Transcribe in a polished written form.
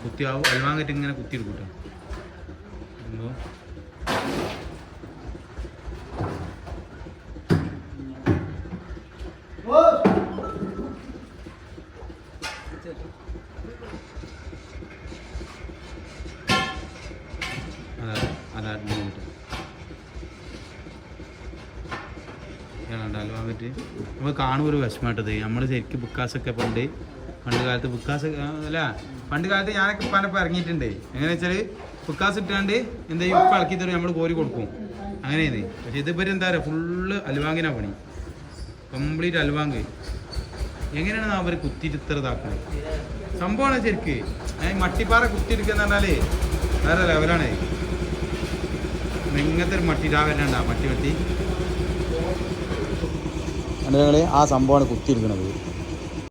കുത്തി അൽവാങ്ങിട്ട് ഇങ്ങനെ കുത്തിയെടുക്കൂട്ടോ അൽവാ പറ്റി നമ്മൾ കാണുമ്പോൾ ഒരു വിഷമായിട്ടത് നമ്മൾ ശരിക്കും ബുക്കാസൊക്കെ പണ്ട് കാലത്ത് ബുക്കാസ് അല്ല പണ്ട് കാലത്ത് ഞാനൊക്കെ ഇപ്പം ഇറങ്ങിയിട്ടുണ്ട് എങ്ങനെ വെച്ചാൽ ബുക്കാസ് ഇട്ടാണ്ട് എന്താ ഉപ്പ് ഇളക്കി തരും നമ്മൾ കോരി കൊടുക്കും അങ്ങനെയാണ്. പക്ഷെ ഇതിപ്പോൾ എന്താ പറയുക ഫുള്ള് അൽവാങ്ങിനാണ് പണി, കംപ്ലീറ്റ് അൽവാങ്ക്. എങ്ങനെയാണ് അവർ കുത്തിയിട്ട് ഇത്ര ഇതാക്കുന്നത് സംഭവമാണ് ശരിക്ക്. മട്ടിപ്പാറ കുത്തിയെടുക്കുക എന്ന് പറഞ്ഞാൽ വേറെ ലെവലാണ്. ഇങ്ങനത്തെ ഒരു മട്ടി രാവിലെ മട്ടി ആ സംഭവമാണ് കുത്തിയിരിക്കുന്നത്.